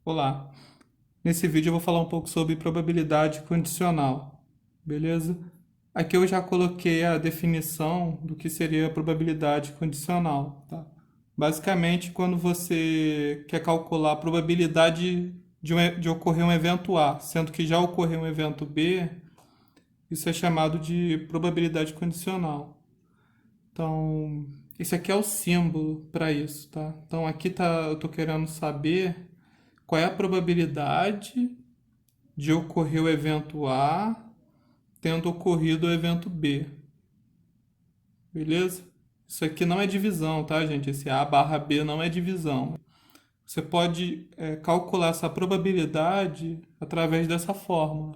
Olá, nesse vídeo eu vou falar um pouco sobre probabilidade condicional, beleza? Aqui eu já coloquei a definição do que seria a probabilidade condicional, tá? Basicamente, quando você quer calcular a probabilidade de ocorrer um evento A, sendo que já ocorreu um evento B, isso é chamado de probabilidade condicional. Então, esse aqui é o símbolo para isso, tá? Então, aqui eu estou querendo saber qual é a probabilidade de ocorrer o evento A tendo ocorrido o evento B, beleza? Isso aqui não é divisão, tá, gente? Esse A barra B não é divisão. Você pode calcular essa probabilidade através dessa fórmula,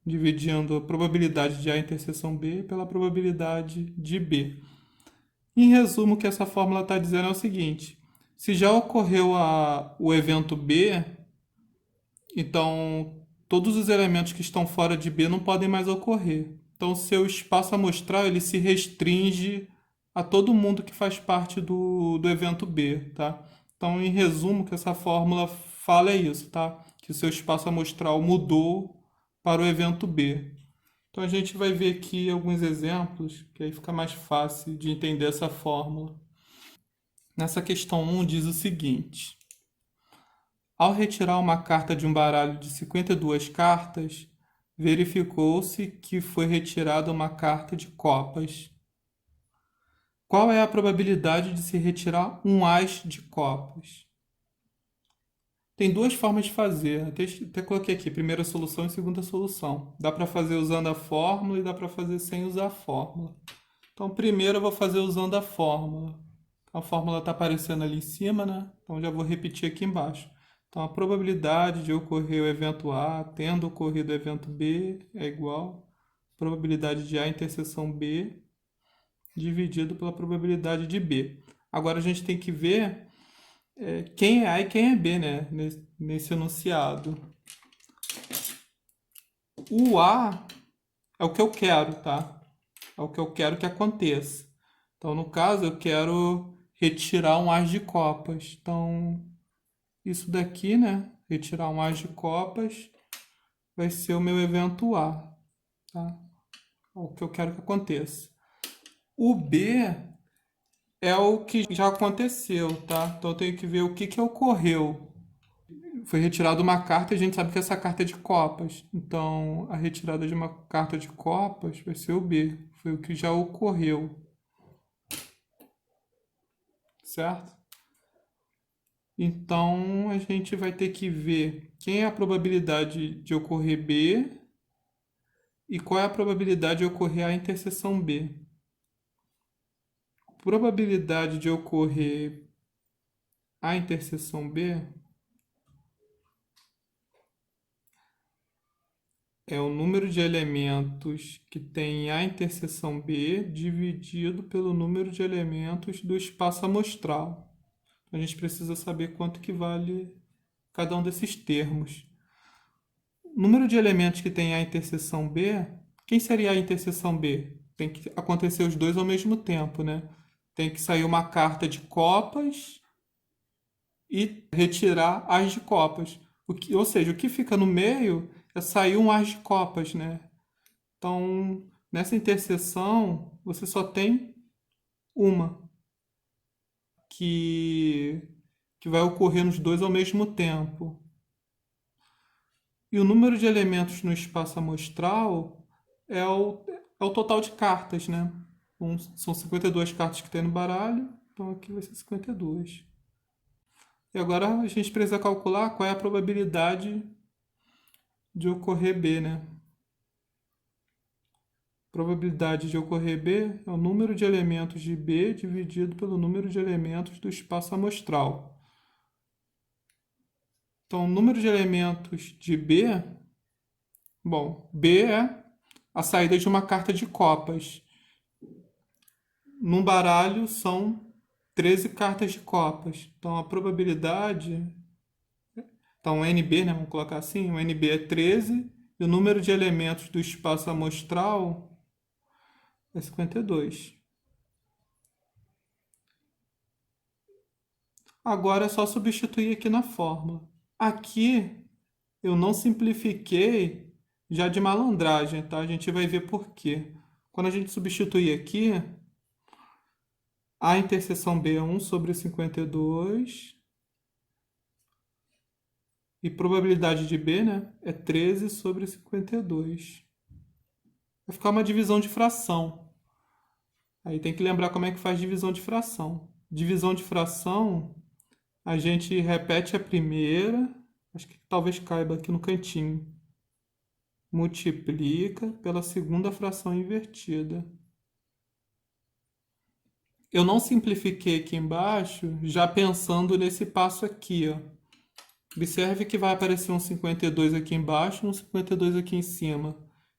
dividindo a probabilidade de A interseção B pela probabilidade de B. Em resumo, o que essa fórmula está dizendo é o seguinte: se já ocorreu o evento B, então todos os elementos que estão fora de B não podem mais ocorrer. Então, seu espaço amostral ele se restringe a todo mundo que faz parte do evento B, tá? Então, em resumo, o que essa fórmula fala é isso, tá? Que o seu espaço amostral mudou para o evento B. Então, a gente vai ver aqui alguns exemplos, que aí fica mais fácil de entender essa fórmula. Nessa questão 1 diz o seguinte: ao retirar uma carta de um baralho de 52 cartas, verificou-se que foi retirada uma carta de copas. Qual é a probabilidade de se retirar um as de copas? Tem duas formas de fazer. Até coloquei aqui, primeira solução e segunda solução. Dá para fazer usando a fórmula e dá para fazer sem usar a fórmula. Então, primeiro eu vou fazer usando a fórmula. A fórmula está aparecendo ali em cima, né? Então, já vou repetir aqui embaixo. Então, a probabilidade de ocorrer o evento A tendo ocorrido o evento B é igual à probabilidade de A interseção B dividido pela probabilidade de B. Agora, a gente tem que ver quem é A e quem é B, né? Nesse enunciado. O A é o que eu quero, tá? É o que eu quero que aconteça. Então, no caso, eu quero retirar um as de copas. Então, isso daqui, né? Retirar um as de copas vai ser o meu evento A, tá? É o que eu quero que aconteça. O B é o que já aconteceu, tá? Então, eu tenho que ver o que ocorreu. Foi retirada uma carta e a gente sabe que essa carta é de copas. Então, a retirada de uma carta de copas vai ser o B. Foi o que já ocorreu, certo? Então, a gente vai ter que ver quem é a probabilidade de ocorrer B e qual é a probabilidade de ocorrer a interseção B. A probabilidade de ocorrer a interseção B é o número de elementos que tem a interseção B dividido pelo número de elementos do espaço amostral. A gente precisa saber quanto que vale cada um desses termos. O número de elementos que tem a interseção B, quem seria a interseção B? Tem que acontecer os dois ao mesmo tempo, né? Tem que sair uma carta de copas e retirar as de copas. Ou seja, o que fica no meio é sair um as de copas, né? Então, nessa interseção, você só tem uma que, que vai ocorrer nos dois ao mesmo tempo. E o número de elementos no espaço amostral é o total de cartas, né? São 52 cartas que tem no baralho, então aqui vai ser 52. E agora a gente precisa calcular qual é a probabilidade de ocorrer B, né? Probabilidade de ocorrer B é o número de elementos de B dividido pelo número de elementos do espaço amostral. Então, o número de elementos de B, bom, B é a saída de uma carta de copas. Num baralho são 13 cartas de copas. Então, a probabilidade... Então, o NB, né, vamos colocar assim, o NB é 13 e o número de elementos do espaço amostral é 52. Agora é só substituir aqui na fórmula. Aqui eu não simplifiquei já de malandragem, tá? A gente vai ver por quê. Quando a gente substituir aqui, a interseção B é 1 sobre 52 e probabilidade de B, né, é 13 sobre 52. Vai ficar uma divisão de fração. Aí tem que lembrar como é que faz divisão de fração. Divisão de fração, a gente repete a primeira, acho que talvez caiba aqui no cantinho. Multiplica pela segunda fração invertida. Eu não simplifiquei aqui embaixo, já pensando nesse passo aqui, ó. Observe que vai aparecer um 52 aqui embaixo e um 52 aqui em cima.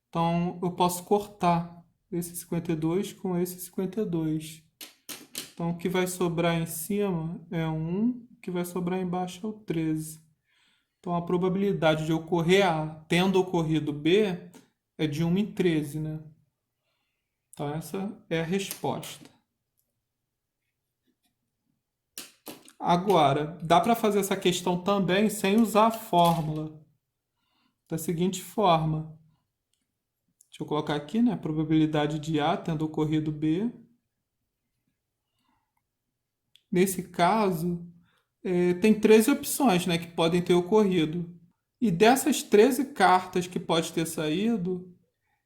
Então, eu posso cortar esse 52 com esse 52. Então, o que vai sobrar em cima é 1, o que vai sobrar embaixo é o 13. Então, a probabilidade de ocorrer A tendo ocorrido B é de 1 em 13, né? Então, essa é a resposta. Agora, dá para fazer essa questão também sem usar a fórmula. Da seguinte forma. Deixa eu colocar aqui, né? Probabilidade de A tendo ocorrido B. Nesse caso, tem 13 opções, né, que podem ter ocorrido. E dessas 13 cartas que pode ter saído,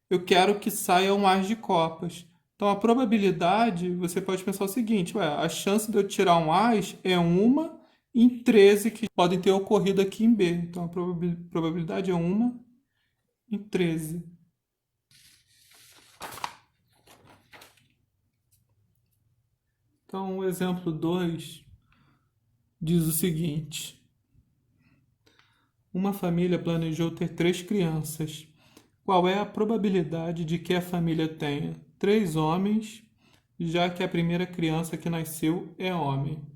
eu quero que saia um as de copas. Então, a probabilidade, você pode pensar o seguinte, ué, a chance de eu tirar um as é 1 em 13 que podem ter ocorrido aqui em B. Então, a probabilidade é 1 em 13. Então, o exemplo 2 diz o seguinte. Uma família planejou ter 3 crianças. Qual é a probabilidade de que a família tenha 3 homens, já que a primeira criança que nasceu é homem?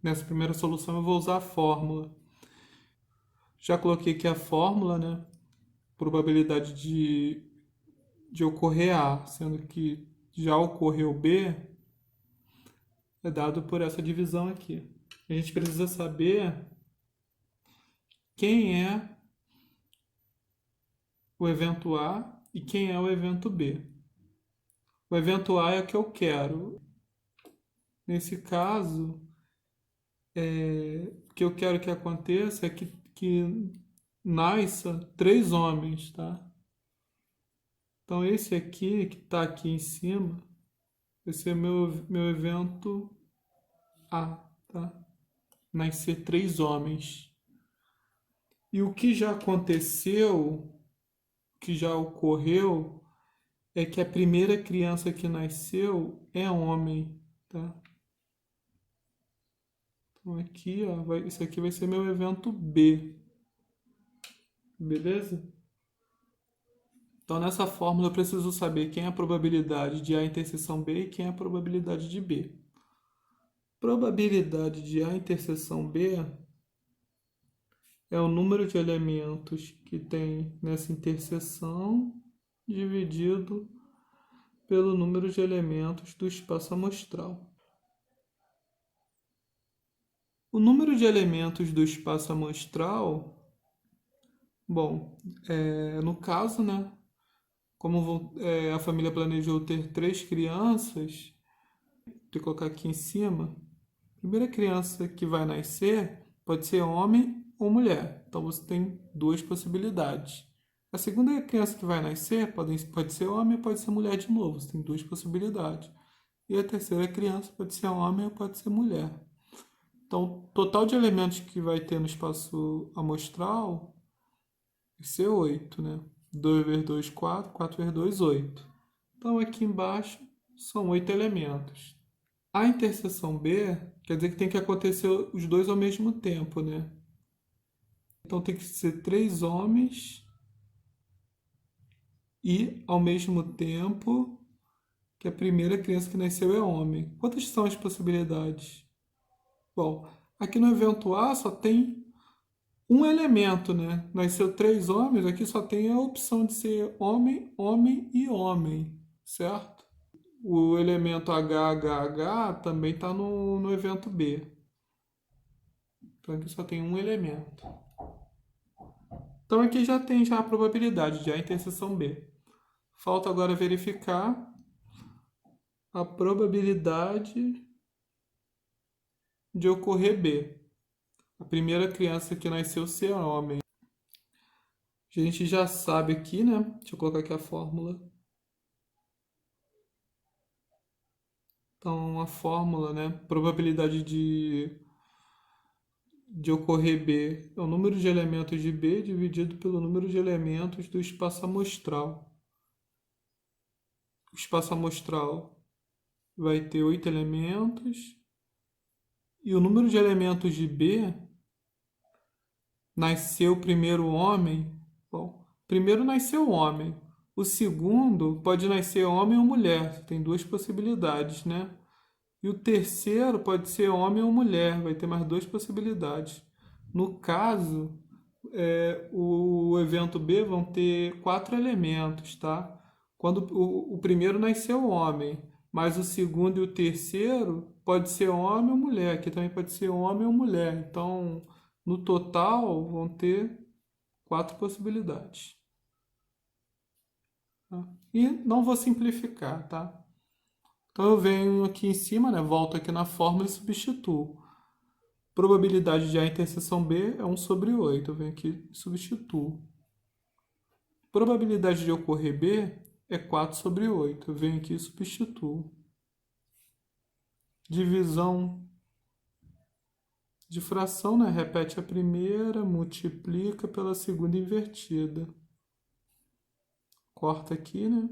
Nessa primeira solução eu vou usar a fórmula. Já coloquei aqui a fórmula, né? Probabilidade de ocorrer A, sendo que já ocorreu B, é dado por essa divisão aqui. A gente precisa saber quem é o evento A e quem é o evento B. O evento A é o que eu quero. Nesse caso, o que eu quero que aconteça é que nasça 3 homens, tá? Então, esse aqui, que está aqui em cima, vai ser meu evento A, tá? Nascer 3 homens. E o que já aconteceu, que já ocorreu, é que a primeira criança que nasceu é homem, tá? Então aqui, ó, isso aqui vai ser meu evento B. Beleza? Então nessa fórmula eu preciso saber quem é a probabilidade de A interseção B e quem é a probabilidade de B. Probabilidade de A interseção B é o número de elementos que tem nessa interseção dividido pelo número de elementos do espaço amostral. O número de elementos do espaço amostral, bom, no caso, né, como a família planejou ter 3 crianças, vou ter que colocar aqui em cima, a primeira criança que vai nascer pode ser homem ou mulher, então você tem 2 possibilidades. A segunda criança que vai nascer pode ser homem ou pode ser mulher de novo, você tem 2 possibilidades. E a terceira criança pode ser homem ou pode ser mulher. Então, o total de elementos que vai ter no espaço amostral vai ser 8, né? 2 vezes 2, 4, 4 vezes 2, 8. Então, aqui embaixo são 8 elementos. A interseção B quer dizer que tem que acontecer os dois ao mesmo tempo, né? Então, tem que ser 3 homens e, ao mesmo tempo, que a primeira criança que nasceu é homem. Quantas são as possibilidades? Bom, aqui no evento A só tem um elemento, né? Nasceu 3 homens, aqui só tem a opção de ser homem, homem e homem, certo? o elemento HHH também está no evento B. Então aqui só tem um elemento. Então aqui já tem a probabilidade de A interseção B. Falta agora verificar a probabilidade de ocorrer B. A primeira criança que nasceu ser homem. A gente já sabe aqui, né? Deixa eu colocar aqui a fórmula. Então, a fórmula, né? Probabilidade de ocorrer B é o número de elementos de B dividido pelo número de elementos do espaço amostral. O espaço amostral vai ter 8 elementos. E o número de elementos de B, nasceu o primeiro homem. Bom, primeiro nasceu o homem. O segundo pode nascer homem ou mulher. Tem duas possibilidades, né? E o terceiro pode ser homem ou mulher. Vai ter mais duas possibilidades. No caso, o evento B vão ter 4 elementos, tá? Quando o primeiro nasceu homem, mas o segundo e o terceiro pode ser homem ou mulher. Aqui também pode ser homem ou mulher. Então, no total, vão ter 4 possibilidades. Tá? E não vou simplificar, tá? Então eu venho aqui em cima, né? Volto aqui na fórmula e substituo. Probabilidade de A interseção B é 1 sobre 8. Eu venho aqui e substituo. Probabilidade de ocorrer B é 4 sobre 8. Eu venho aqui e substituo. Divisão de fração, né? Repete a primeira, multiplica pela segunda invertida. Corta aqui, né?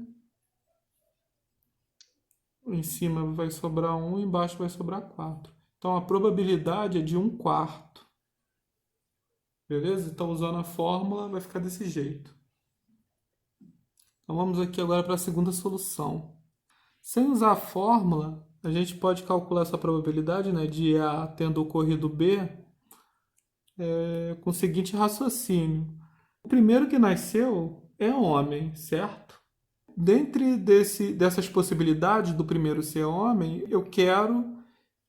Em cima vai sobrar 1, embaixo vai sobrar 4. Então, a probabilidade é de 1/4. Beleza? Então, usando a fórmula, vai ficar desse jeito. Então, vamos aqui agora para a segunda solução. Sem usar a fórmula, a gente pode calcular essa probabilidade, né, de A tendo ocorrido B com o seguinte raciocínio. O primeiro que nasceu é homem, certo? Dentre dessas possibilidades do primeiro ser homem, eu quero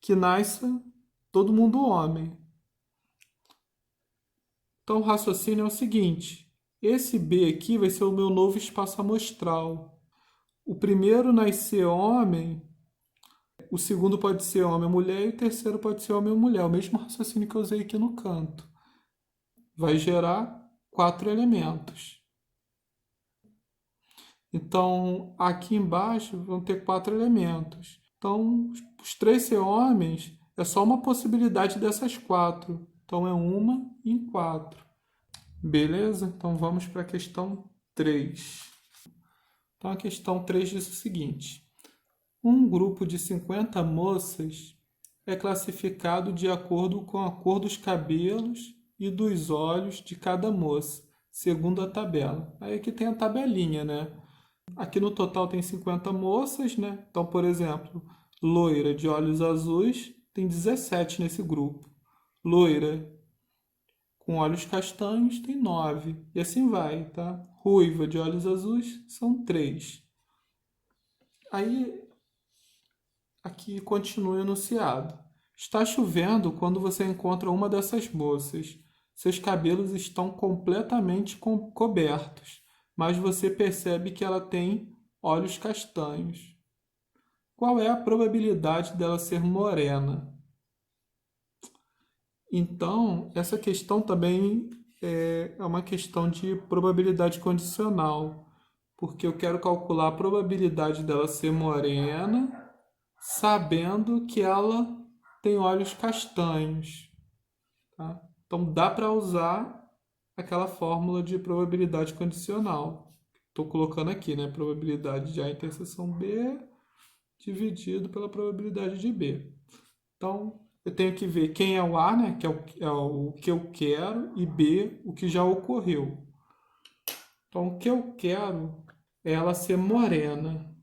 que nasça todo mundo homem. Então o raciocínio é o seguinte: esse B aqui vai ser o meu novo espaço amostral. O primeiro nascer homem, o segundo pode ser homem ou mulher e o terceiro pode ser homem ou mulher. O mesmo raciocínio que eu usei aqui no canto. Vai gerar 4 elementos. Então, aqui embaixo vão ter 4 elementos. Então, os 3 ser homens é só uma possibilidade dessas 4. Então, é uma em 4. Beleza? Então, vamos para a questão 3. Então, a questão 3 diz o seguinte. Um grupo de 50 moças é classificado de acordo com a cor dos cabelos e dos olhos de cada moça, segundo a tabela. Aí aqui tem a tabelinha, né? Aqui no total tem 50 moças, né? Então, por exemplo, loira de olhos azuis tem 17 nesse grupo. Loira com olhos castanhos tem 9. E assim vai, tá? Ruiva de olhos azuis são 3. Aí, aqui continua o enunciado. Está chovendo quando você encontra uma dessas moças. Seus cabelos estão completamente cobertos, mas você percebe que ela tem olhos castanhos. Qual é a probabilidade dela ser morena? Então, essa questão também é uma questão de probabilidade condicional, porque eu quero calcular a probabilidade dela ser morena, sabendo que ela tem olhos castanhos. Tá? Então, dá para usar aquela fórmula de probabilidade condicional. Estou colocando aqui, né? Probabilidade de A interseção B dividido pela probabilidade de B. Então, eu tenho que ver quem é o A, né? Que é o que eu quero, e B, o que já ocorreu. Então, o que eu quero é ela ser morena.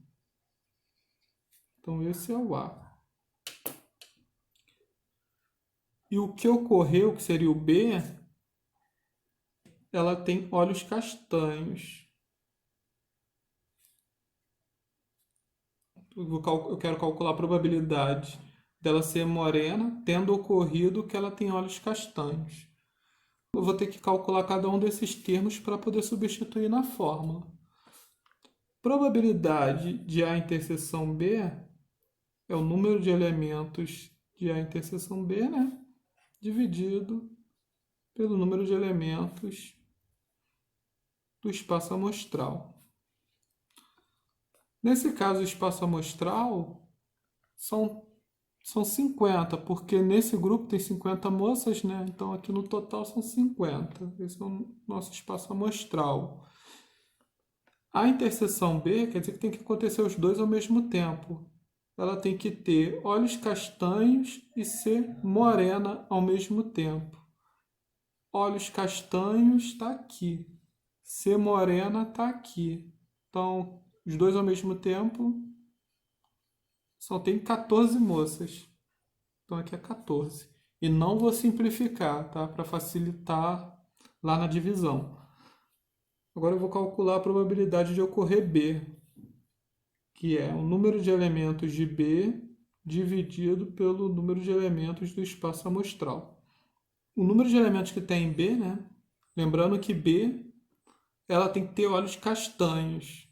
Então, esse é o A. E o que ocorreu, que seria o B, ela tem olhos castanhos. eu quero calcular a probabilidade dela ser morena, tendo ocorrido que ela tem olhos castanhos. Eu vou ter que calcular cada um desses termos para poder substituir na fórmula. Probabilidade de A interseção B é o número de elementos de A interseção B, né? Dividido pelo número de elementos do espaço amostral. Nesse caso, o espaço amostral são 50, porque nesse grupo tem 50 moças, né? Então aqui no total são 50. Esse é o nosso espaço amostral. A interseção B quer dizer que tem que acontecer os dois ao mesmo tempo. Ela tem que ter olhos castanhos e ser morena ao mesmo tempo. Olhos castanhos está aqui. Ser morena está aqui. Então, os dois ao mesmo tempo só tem 14 moças. Então aqui é 14. E não vou simplificar, tá? Para facilitar lá na divisão. Agora eu vou calcular a probabilidade de ocorrer B, que é o número de elementos de B dividido pelo número de elementos do espaço amostral. O número de elementos que tem em B, né? Lembrando que B ela tem que ter olhos castanhos.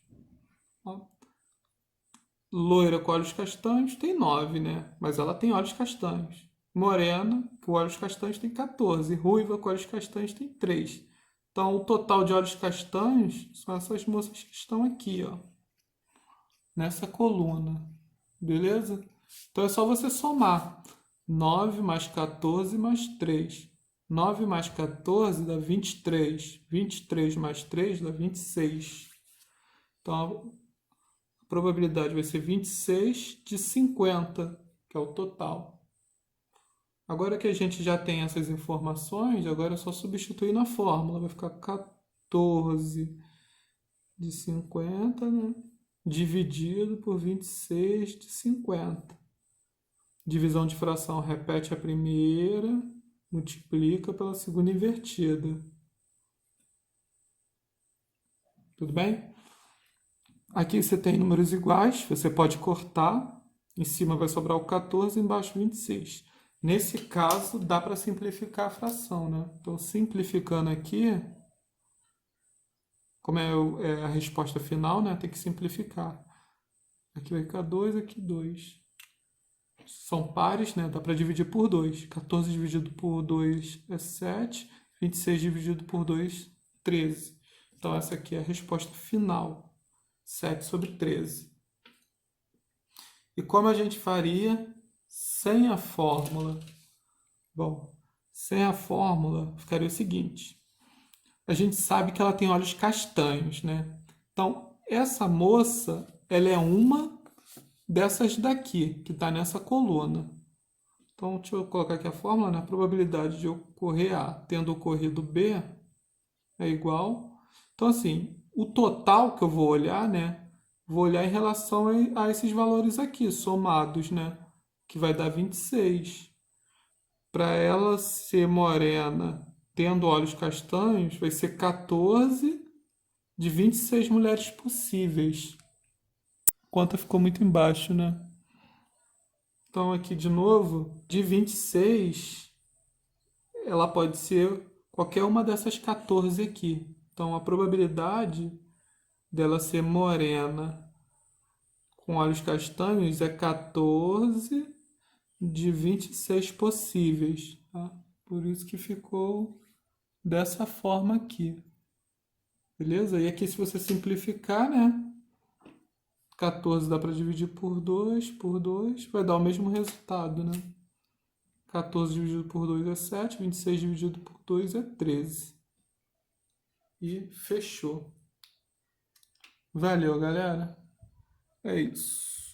Loira com olhos castanhos tem 9, né? Mas ela tem olhos castanhos. Morena com olhos castanhos tem 14. Ruiva com olhos castanhos tem 3. Então, o total de olhos castanhos são essas moças que estão aqui, ó. Nessa coluna. Beleza? Então, é só você somar. 9 mais 14 mais 3. 9 mais 14 dá 23. 23 mais 3 dá 26. Então, a probabilidade vai ser 26 de 50, que é o total. Agora que a gente já tem essas informações, agora é só substituir na fórmula. Vai ficar 14 de 50, né? Dividido por 26 de 50. Divisão de fração, repete a primeira, multiplica pela segunda invertida. Tudo bem? Aqui você tem números iguais, você pode cortar. Em cima vai sobrar o 14, embaixo 26. Nesse caso, dá para simplificar a fração, né? Então, simplificando aqui, como é a resposta final, né? Tem que simplificar. Aqui vai ficar 2, aqui 2. São pares, né? Dá para dividir por 2. 14 dividido por 2 é 7. 26 dividido por 2, 13. Então, essa aqui é a resposta final. 7 sobre 13. E como a gente faria sem a fórmula? Bom, sem a fórmula ficaria o seguinte. A gente sabe que ela tem olhos castanhos, né? Então, essa moça, ela é uma dessas daqui, que está nessa coluna. Então, deixa eu colocar aqui a fórmula, né? A probabilidade de ocorrer A tendo ocorrido B é igual. Então, assim, o total que eu vou olhar, né? Vou olhar em relação a esses valores aqui, somados, né? Que vai dar 26. Para ela ser morena, tendo olhos castanhos, vai ser 14 de 26 mulheres possíveis. A conta ficou muito embaixo, né? Então, aqui de novo, de 26, ela pode ser qualquer uma dessas 14 aqui. Então, a probabilidade dela ser morena com olhos castanhos é 14 de 26 possíveis. Tá? Por isso que ficou dessa forma aqui. Beleza? E aqui, se você simplificar, né? 14 dá para dividir por 2, vai dar o mesmo resultado, né? 14 dividido por 2 é 7, 26 dividido por 2 é 13. E fechou. Valeu, galera. É isso.